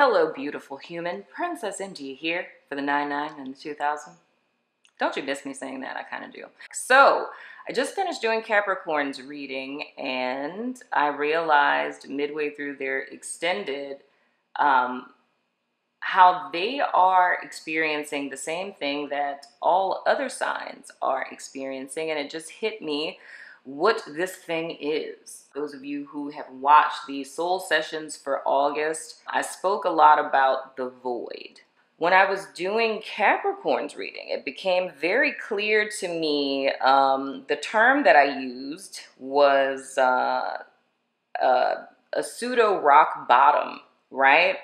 Hello, beautiful human. Princess India here for the 99 and the 2000. Don't you miss me saying that? I kind of do. So, I just finished doing Capricorn's reading, and I realized midway through their extended how they are experiencing the same thing that all other signs are experiencing, and it just hit me what this thing is. Those of you who have watched the soul sessions for August, I spoke a lot about the void. When I was doing Capricorn's reading, it became very clear to me, the term that I used was a pseudo rock bottom, right?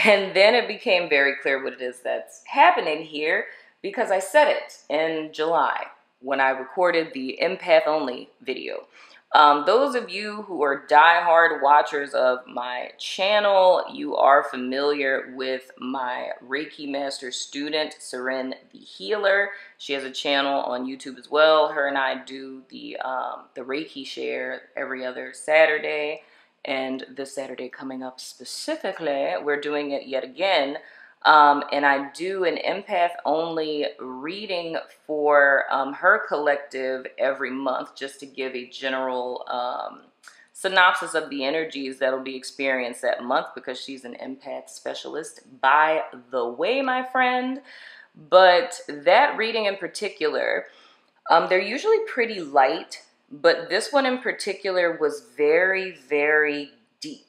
And then it became very clear what it is that's happening here, because I said it in July when I recorded the empath only video. Those of you who are diehard watchers of my channel, you are familiar with my Reiki Master student, Seren the Healer. She has a channel on YouTube as well. Her and I do the Reiki share every other Saturday. And this Saturday coming up specifically, we're doing it yet again. And I do an empath only reading for her collective every month, just to give a general synopsis of the energies that'll be experienced that month, because she's an empath specialist, by the way, my friend. But that reading in particular, they're usually pretty light, but this one in particular was very, very deep.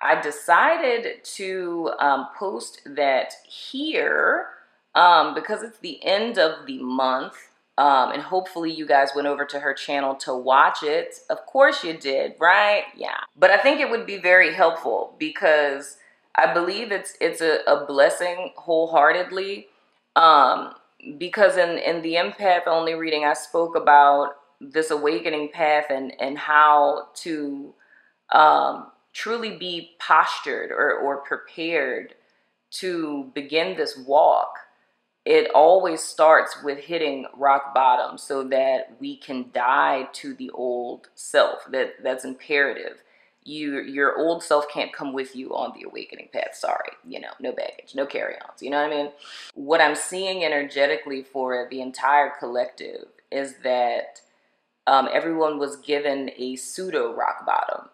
I decided to post that here because it's the end of the month, and hopefully you guys went over to her channel to watch it. Of course you did, right? Yeah. But I think it would be very helpful, because I believe it's a blessing wholeheartedly. Because in the empath only reading, I spoke about this awakening path and how to truly be postured or prepared to begin this walk. It always starts with hitting rock bottom so that we can die to the old self. That's imperative. Your old self can't come with you on the awakening path. Sorry, no baggage, no carry-ons, you know what I mean? What I'm seeing energetically for the entire collective is that everyone was given a pseudo rock bottom.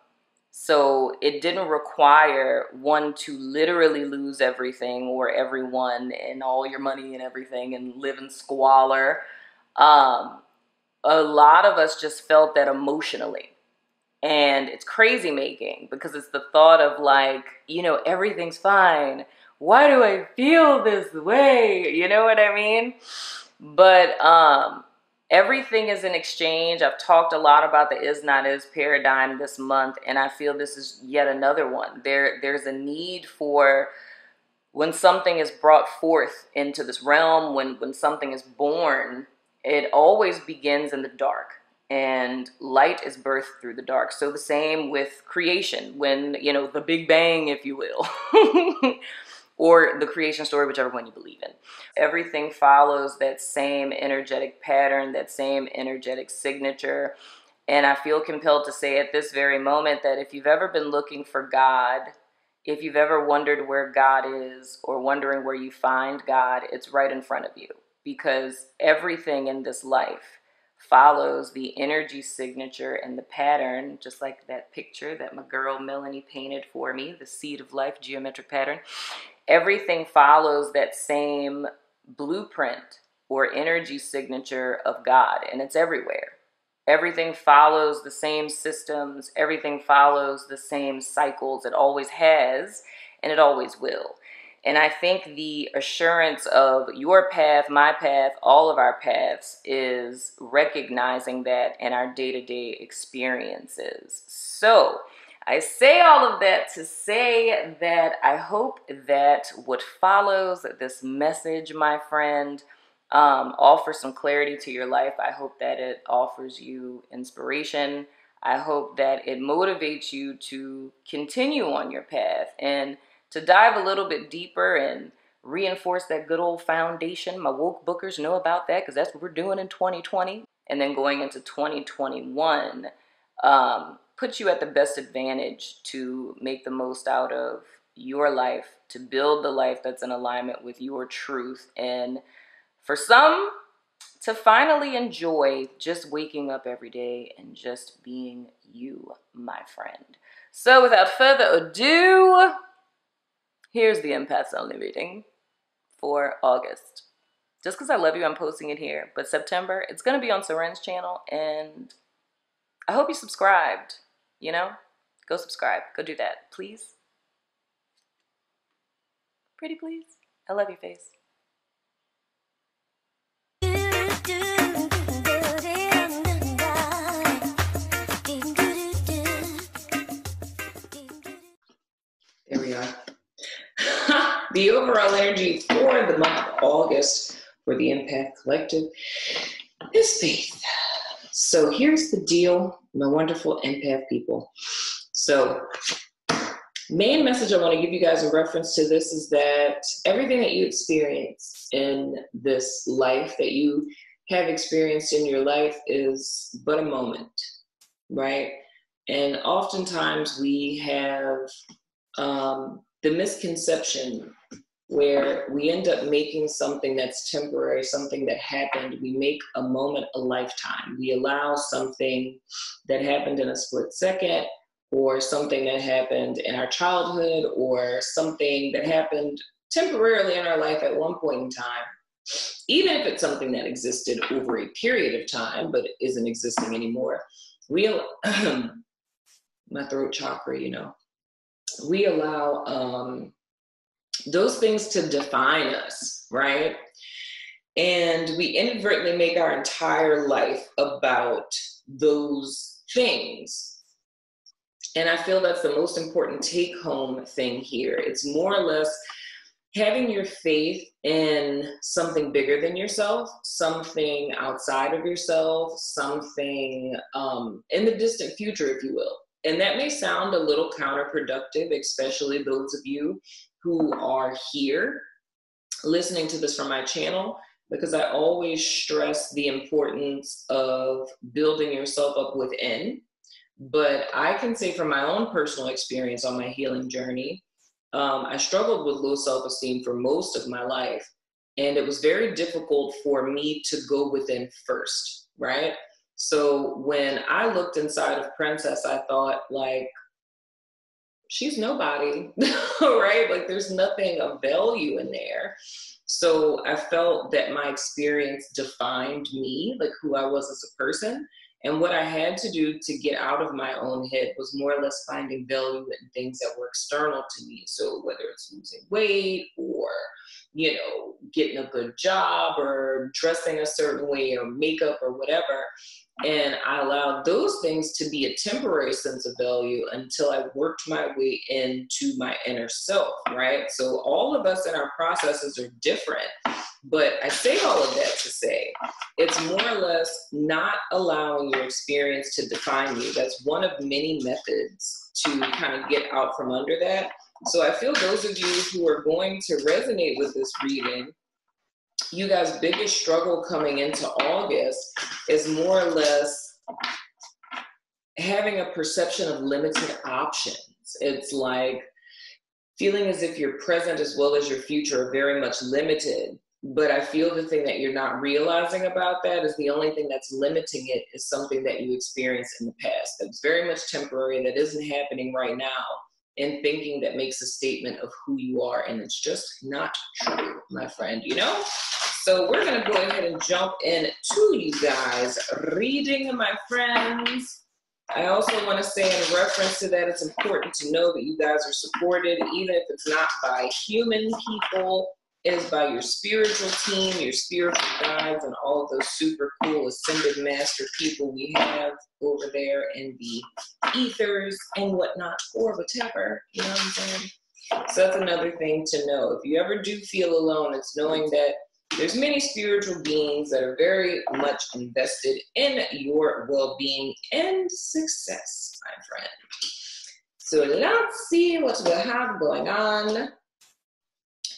So it didn't require one to literally lose everything or everyone and all your money and everything and live in squalor. A lot of us just felt that emotionally. And it's crazy making, because it's the thought of like, everything's fine. Why do I feel this way? You know what I mean? But everything is in exchange. I've talked a lot about the is not is paradigm this month, and I feel this is yet another one. There's a need for, when something is brought forth into this realm, when something is born, it always begins in the dark. And light is birthed through the dark. So the same with creation, when, the Big Bang, if you will, or the creation story, whichever one you believe in. Everything follows that same energetic pattern, that same energetic signature. And I feel compelled to say at this very moment that if you've ever been looking for God, if you've ever wondered where God is or wondering where you find God, it's right in front of you. Because everything in this life follows the energy signature and the pattern, just like that picture that my girl Melanie painted for me, the seed of life geometric pattern. Everything follows that same blueprint or energy signature of God, and it's everywhere. Everything follows the same systems. Everything follows the same cycles. It always has, and it always will. And I think the assurance of your path, my path, all of our paths is recognizing that in our day-to-day experiences. So I say all of that to say that I hope that what follows this message, my friend, offers some clarity to your life. I hope that it offers you inspiration. I hope that it motivates you to continue on your path and to dive a little bit deeper and reinforce that good old foundation. My woke bookers know about that, because that's what we're doing in 2020. And then going into 2021, puts you at the best advantage to make the most out of your life, to build the life that's in alignment with your truth. And for some, to finally enjoy just waking up every day and just being you, my friend. So without further ado, here's the Empaths Only reading for August. Just because I love you, I'm posting it here. But September, it's going to be on Seren's channel, and I hope you subscribed, you know? Go subscribe. Go do that, please. Pretty please. I love your face. There we are. The overall energy for the month of August for the Empath Collective is faith. So here's the deal, my wonderful empath people. So main message I want to give you guys in reference to this is that everything that you experience in this life, that you have experienced in your life, is but a moment, right? And oftentimes we have the misconception where we end up making something that's temporary, something that happened. We make a moment a lifetime. We allow something that happened in a split second, or something that happened in our childhood, or something that happened temporarily in our life at one point in time, even if it's something that existed over a period of time but isn't existing anymore. My throat chakra, you know. We allow those things to define us, right? And we inadvertently make our entire life about those things. And I feel that's the most important take-home thing here. It's more or less having your faith in something bigger than yourself, something outside of yourself, something in the distant future, if you will. And that may sound a little counterproductive, especially those of you who are here listening to this from my channel, because I always stress the importance of building yourself up within. But I can say from my own personal experience on my healing journey, I struggled with low self-esteem for most of my life. And it was very difficult for me to go within first, right? So when I looked inside of Princess, I thought, like, she's nobody, right? Like, there's nothing of value in there. So I felt that my experience defined me, like who I was as a person. And what I had to do to get out of my own head was more or less finding value in things that were external to me. So whether it's losing weight, or, you know, getting a good job, or dressing a certain way, or makeup, or whatever. And I allowed those things to be a temporary sense of value until I worked my way into my inner self, right? So all of us in our processes are different. But I say all of that to say, it's more or less not allowing your experience to define you. That's one of many methods to kind of get out from under that. So I feel those of you who are going to resonate with this reading, you guys' biggest struggle coming into August is more or less having a perception of limited options. It's like feeling as if your present as well as your future are very much limited. But I feel the thing that you're not realizing about that is the only thing that's limiting it is something that you experienced in the past that's very much temporary, that isn't happening right now, and thinking that makes a statement of who you are, and it's just not true, my friend, you know? So we're gonna go ahead and jump in to you guys reading, my friends. I also want to say in reference to that, it's important to know that you guys are supported, even if it's not by human people, it is by your spiritual team, your spiritual guides, and all of those super cool ascended master people we have over there in the ethers and whatnot, or whatever, you know what I'm saying? So that's another thing to know. If you ever do feel alone, it's knowing that there's many spiritual beings that are very much invested in your well-being and success, my friend. So let's see what we have going on.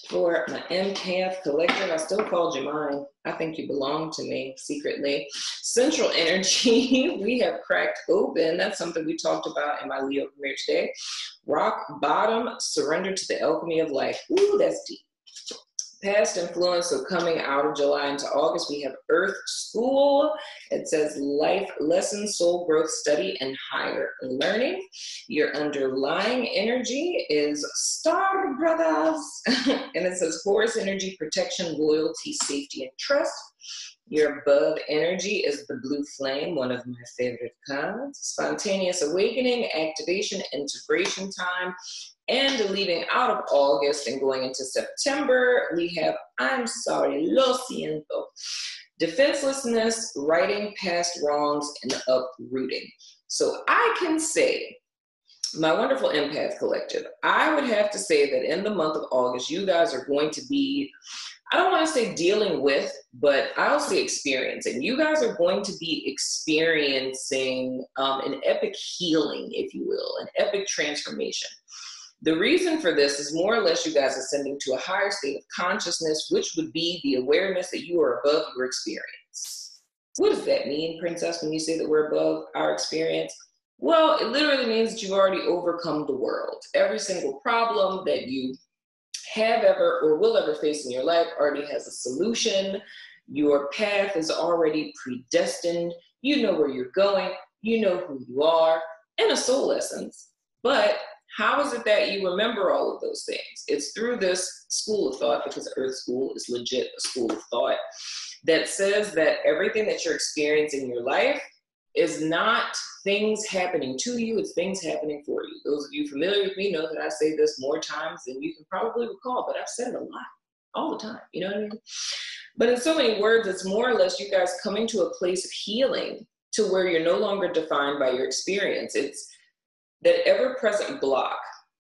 For my empath collective, I still called you mine. I think you belong to me secretly. Central energy, we have cracked open. That's something we talked about in my Leo premiere today. Rock bottom, surrender to the alchemy of life. Ooh, that's deep. Past influence, so coming out of July into August, we have Earth School. It says life lessons, soul growth, study, and higher learning. Your underlying energy is Star Brothers. And it says Horus energy, protection, loyalty, safety, and trust. Your above energy is the blue flame, one of my favorite cards. Spontaneous awakening, activation, integration time. And leaving out of August and going into September, we have I'm sorry, lo siento. Defenselessness, righting past wrongs, and uprooting. So I can say, my wonderful empath collective, I would have to say that in the month of August, you guys are going to be, I don't want to say dealing with, but I'll say experiencing. You guys are going to be experiencing an epic healing, if you will, an epic transformation. The reason for this is more or less you guys ascending to a higher state of consciousness, which would be the awareness that you are above your experience. What does that mean, Princess, when you say that we're above our experience? Well, it literally means that you've already overcome the world. Every single problem that you have ever or will ever face in your life already has a solution. Your path is already predestined. You know where you're going. You know who you are, in a soul essence. But how is it that you remember all of those things? It's through this school of thought, because Earth School is legit a school of thought, that says that everything that you're experiencing in your life is not things happening to you, it's things happening for you. Those of you familiar with me know that I say this more times than you can probably recall, but I've said it a lot, all the time, you know what I mean? But in so many words, it's more or less you guys coming to a place of healing to where you're no longer defined by your experience. It's that ever-present block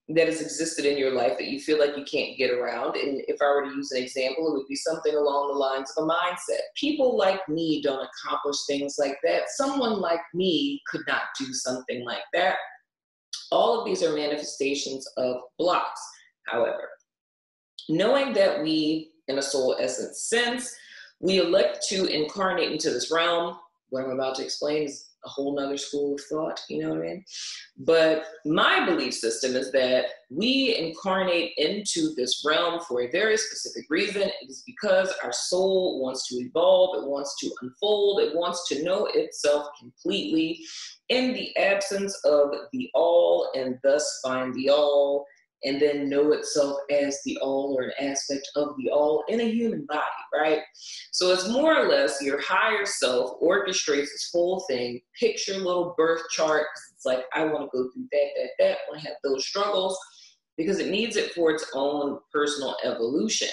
that has existed in your life that you feel like you can't get around. And if I were to use an example, it would be something along the lines of a mindset. People like me don't accomplish things like that. Someone like me could not do something like that. All of these are manifestations of blocks. However, knowing that we, in a soul essence sense, we elect to incarnate into this realm, what I'm about to explain is a whole nother school of thought, you know what I mean? But my belief system is that we incarnate into this realm for a very specific reason. It is because our soul wants to evolve, it wants to unfold, it wants to know itself completely in the absence of the all, and thus find the all, and then know itself as the all or an aspect of the all in a human body, right? So it's more or less your higher self orchestrates this whole thing, picks your little birth chart. It's like, I want to go through that, I want to have those struggles, because it needs it for its own personal evolution.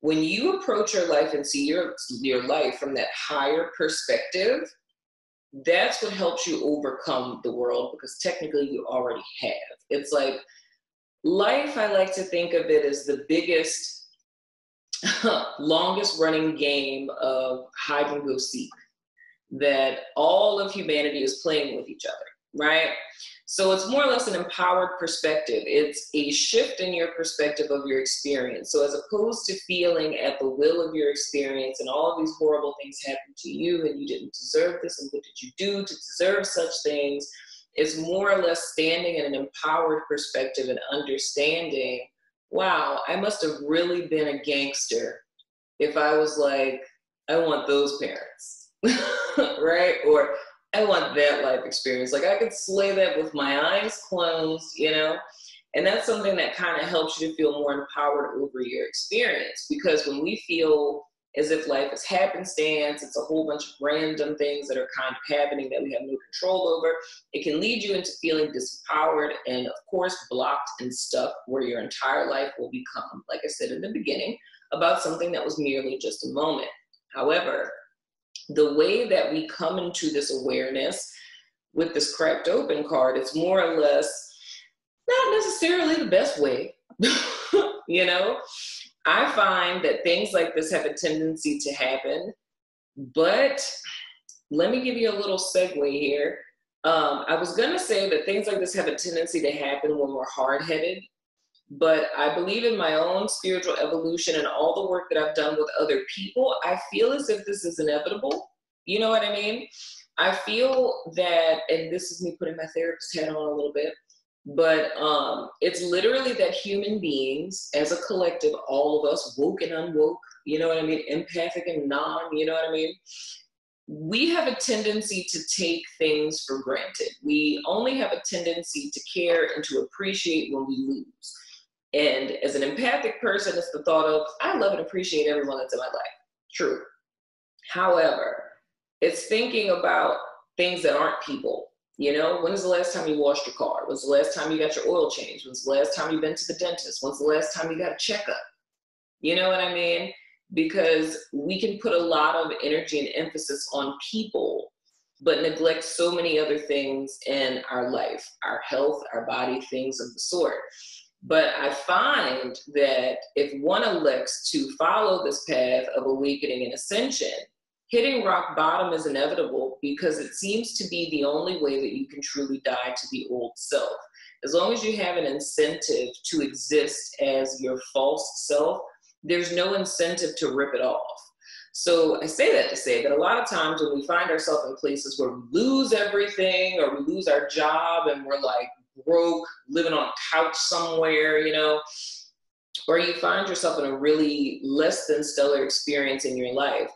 When you approach your life and see your life from that higher perspective, that's what helps you overcome the world, because technically you already have. It's like, life, I like to think of it as the biggest, longest running game of hide and go seek that all of humanity is playing with each other, right? So it's more or less an empowered perspective. It's a shift in your perspective of your experience. So as opposed to feeling at the will of your experience and all of these horrible things happened to you and you didn't deserve this and what did you do to deserve such things, it's more or less standing in an empowered perspective and understanding, wow, I must have really been a gangster if I was like, I want those parents, right? Or I want that life experience. Like I could slay that with my eyes closed, you know? And that's something that kind of helps you to feel more empowered over your experience. Because when we feel as if life is happenstance, it's a whole bunch of random things that are kind of happening that we have no control over, it can lead you into feeling disempowered and, of course, blocked and stuck, where your entire life will become, like I said in the beginning, about something that was merely just a moment. However, the way that we come into this awareness with this cracked open card, it's more or less not necessarily the best way, you know? I find that things like this have a tendency to happen, but let me give you a little segue here. I was going to say that things like this have a tendency to happen when we're hard-headed, But I believe in my own spiritual evolution and all the work that I've done with other people. I feel as if this is inevitable. You know what I mean? I feel that, and this is me putting my therapist hat on a little bit, but it's literally that human beings as a collective, all of us, woke and unwoke, you know what I mean? Empathic and non, you know what I mean? We have a tendency to take things for granted. We only have a tendency to care and to appreciate when we lose. And as an empathic person, it's the thought of, I love and appreciate everyone that's in my life. True. However, it's thinking about things that aren't people. You know, when's the last time you washed your car? When's the last time you got your oil changed? When's the last time you've been to the dentist? When's the last time you got a checkup? You know what I mean? Because we can put a lot of energy and emphasis on people, but neglect so many other things in our life, our health, our body, things of the sort. But I find that if one elects to follow this path of awakening and ascension, hitting rock bottom is inevitable because it seems to be the only way that you can truly die to the old self. As long as you have an incentive to exist as your false self, there's no incentive to rip it off. So I say that to say that a lot of times when we find ourselves in places where we lose everything or we lose our job and we're like broke, living on a couch somewhere, you know, or you find yourself in a really less than stellar experience in your life,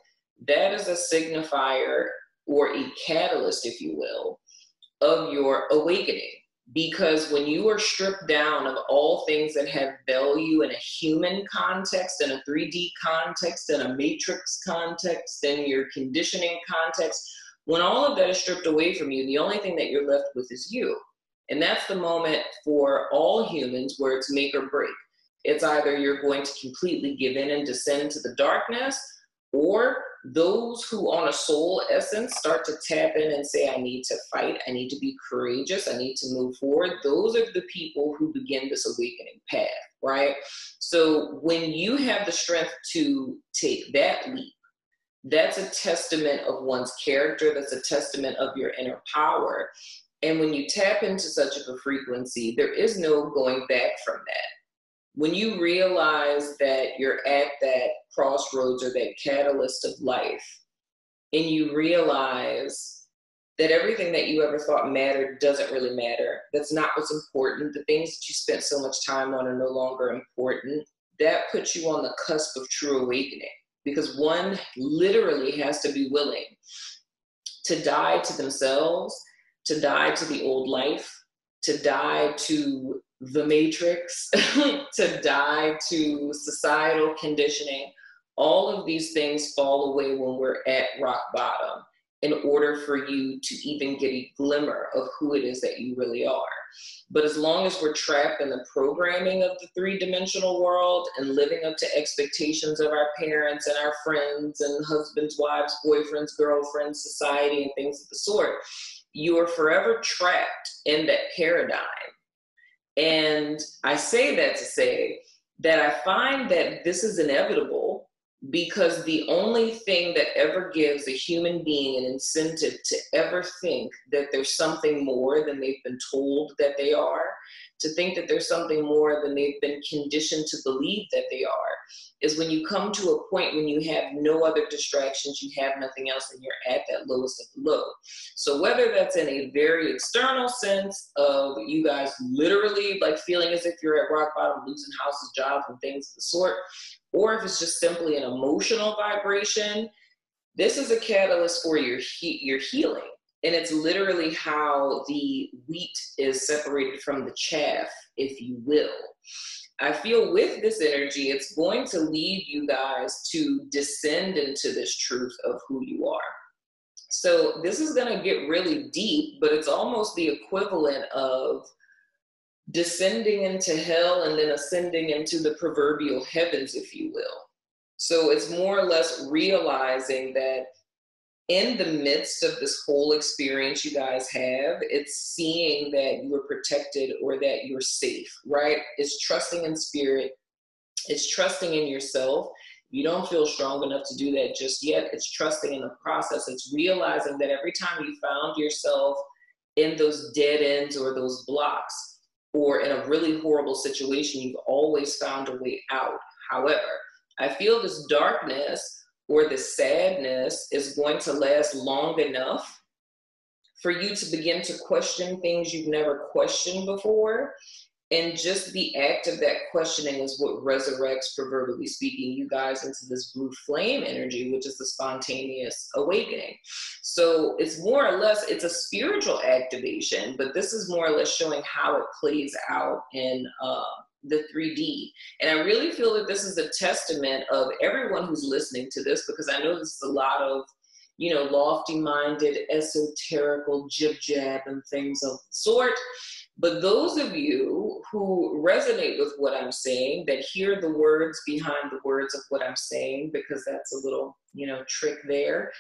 that is a signifier or a catalyst, if you will, of your awakening. Because when you are stripped down of all things that have value in a human context, in a 3D context, in a matrix context, in your conditioning context, when all of that is stripped away from you, the only thing that you're left with is you. And that's the moment for all humans where it's make or break. It's either you're going to completely give in and descend to the darkness, or those who on a soul essence start to tap in and say, I need to fight, I need to be courageous, I need to move forward. Those are the people who begin this awakening path, right? So when you have the strength to take that leap, that's a testament of one's character, that's a testament of your inner power. And when you tap into such a frequency, there is no going back from that. When you realize that you're at that crossroads or that catalyst of life, and you realize that everything that you ever thought mattered doesn't really matter, that's not what's important, the things that you spent so much time on are no longer important, that puts you on the cusp of true awakening. Because one literally has to be willing to die to themselves, to die to the old life, to die to the matrix, to die to societal conditioning. All of these things fall away when we're at rock bottom in order for you to even get a glimmer of who it is that you really are. But as long as we're trapped in the programming of the three-dimensional world and living up to expectations of our parents and our friends and husbands, wives, boyfriends, girlfriends, society, and things of the sort, you are forever trapped in that paradigm. And I say that to say that I find that this is inevitable because the only thing that ever gives a human being an incentive to ever think that there's something more than they've been told that they are, to think that there's something more than they've been conditioned to believe that they are, is when you come to a point when you have no other distractions, you have nothing else, and you're at that lowest of the low. So whether that's in a very external sense of you guys literally like feeling as if you're at rock bottom, losing houses, jobs, and things of the sort, or if it's just simply an emotional vibration, this is a catalyst for your healing. And it's literally how the wheat is separated from the chaff, if you will. I feel with this energy, it's going to lead you guys to descend into this truth of who you are. So this is going to get really deep, but it's almost the equivalent of descending into hell and then ascending into the proverbial heavens, if you will. So it's more or less realizing that in the midst of this whole experience you guys have, it's seeing that you are protected or that you're safe, right? It's trusting in spirit. It's trusting in yourself. You don't feel strong enough to do that just yet. It's trusting in the process. It's realizing that every time you found yourself in those dead ends or those blocks, or in a really horrible situation, you've always found a way out. However, I feel this darkness or this sadness is going to last long enough for you to begin to question things you've never questioned before. And just the act of that questioning is what resurrects, proverbially speaking, you guys into this blue flame energy, which is the spontaneous awakening. So it's more or less, it's a spiritual activation, but this is more or less showing how it plays out in the 3D. And I really feel that this is a testament of everyone who's listening to this, because I know this is a lot of, you know, lofty-minded, esoterical jib-jab and things of the sort. But those of you who resonate with what I'm saying, that hear the words behind the words of what I'm saying, because that's a little, you know, trick there.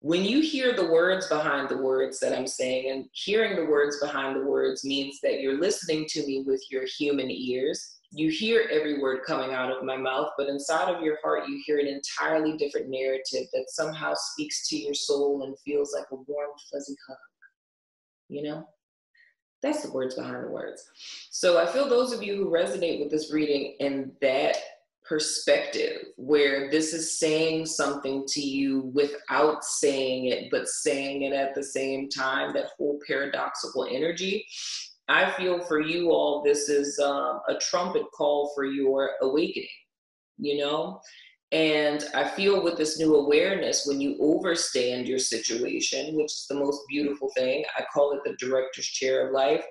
When you hear the words behind the words that I'm saying, and hearing the words behind the words means that you're listening to me with your human ears. You hear every word coming out of my mouth, but inside of your heart, you hear an entirely different narrative that somehow speaks to your soul and feels like a warm, fuzzy hug, you know? That's the words behind the words. So I feel those of you who resonate with this reading in that perspective, where this is saying something to you without saying it, but saying it at the same time, that whole paradoxical energy, I feel for you all, this is a trumpet call for your awakening, you know? And I feel with this new awareness, when you overstand your situation, which is the most beautiful thing, I call it the director's chair of life.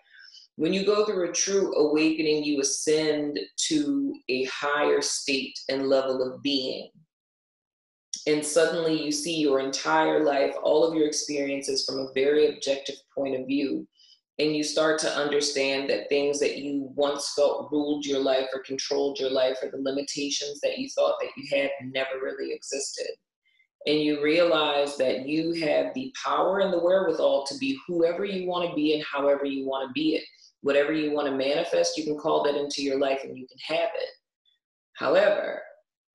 When you go through a true awakening, you ascend to a higher state and level of being. And suddenly you see your entire life, all of your experiences from a very objective point of view. And you start to understand that things that you once felt ruled your life or controlled your life, or the limitations that you thought that you had, never really existed. And you realize that you have the power and the wherewithal to be whoever you want to be and however you want to be it. Whatever you want to manifest, you can call that into your life and you can have it. However,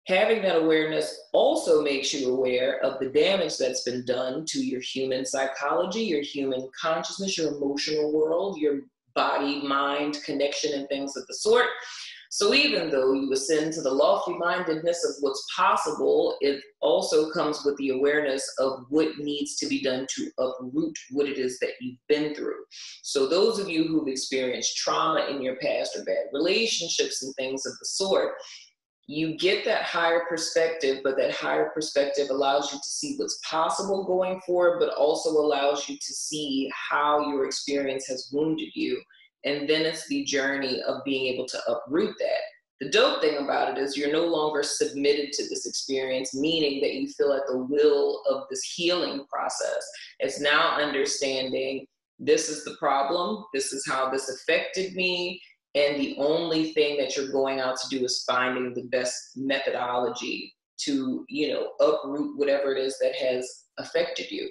having that awareness also makes you aware of the damage that's been done to your human psychology, your human consciousness, your emotional world, your body, mind connection, and things of the sort. So even though you ascend to the lofty mindedness of what's possible, it also comes with the awareness of what needs to be done to uproot what it is that you've been through. So those of you who've experienced trauma in your past, or bad relationships and things of the sort, you get that higher perspective, but that higher perspective allows you to see what's possible going forward, but also allows you to see how your experience has wounded you. And then it's the journey of being able to uproot that. The dope thing about it is you're no longer submitted to this experience, meaning that you feel at the will of this healing process. It's now understanding this is the problem, this is how this affected me, and the only thing that you're going out to do is finding the best methodology to, you know, uproot whatever it is that has affected you.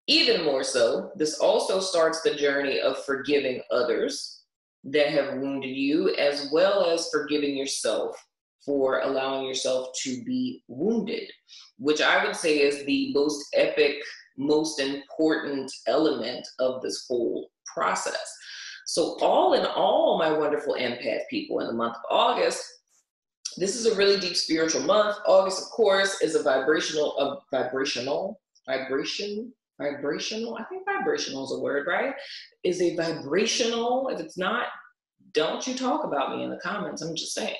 Even more so, this also starts the journey of forgiving others that have wounded you, as well as forgiving yourself for allowing yourself to be wounded, which I would say is the most epic, most important element of this whole process. So all in all, my wonderful empath people, in the month of August, this is a really deep spiritual month. August, of course, is a vibrational, I think vibrational is a word, right? Is a vibrational, if it's not, don't you talk about me in the comments, I'm just saying,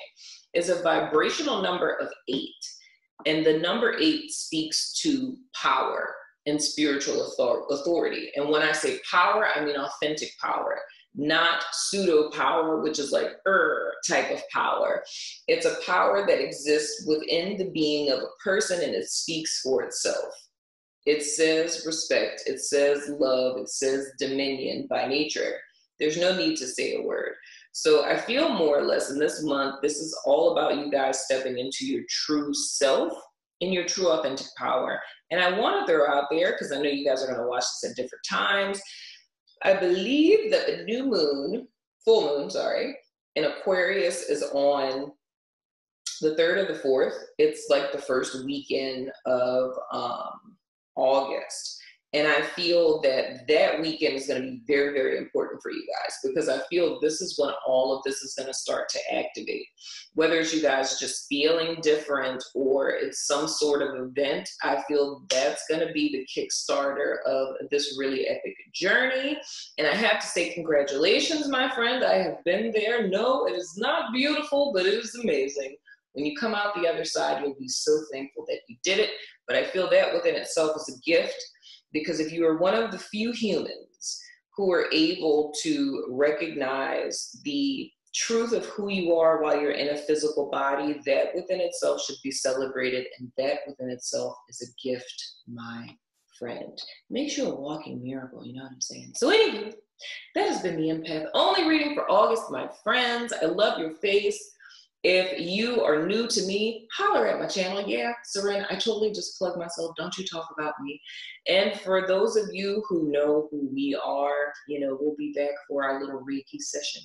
is a vibrational number of 8. And the number 8 speaks to power and spiritual authority. And when I say power, I mean authentic power, not pseudo power, which is like type of power. It's a power that exists within the being of a person, and it speaks for itself. It says respect, it says love, it says dominion by nature. There's no need to say a word. So I feel more or less in this month, this is all about you guys stepping into your true self and your true authentic power. And I want to throw out there, because I know you guys are going to watch this at different times, I believe that the new moon, full moon, sorry, in Aquarius is on the 3rd or the 4th. It's like the first weekend of August. And I feel that that weekend is going to be very, very important for you guys, because I feel this is when all of this is going to start to activate. Whether it's you guys just feeling different or it's some sort of event, I feel that's going to be the Kickstarter of this really epic journey. And I have to say, congratulations, my friend. I have been there. No, it is not beautiful, but it is amazing. When you come out the other side, you'll be so thankful that you did it. But I feel that within itself is a gift. Because if you are one of the few humans who are able to recognize the truth of who you are while you're in a physical body, that within itself should be celebrated, and that within itself is a gift, my friend. Makes you a walking miracle, you know what I'm saying? So anyway, that has been the Empath Only reading for August, my friends. I love your face. If you are new to me, holler at my channel. Yeah, Serena, I totally just plug myself. Don't you talk about me. And for those of you who know who we are, you know, we'll be back for our little Reiki session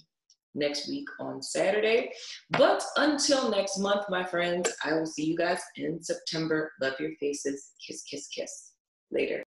next week on Saturday. But until next month, my friends, I will see you guys in September. Love your faces. Kiss, kiss, kiss. Later.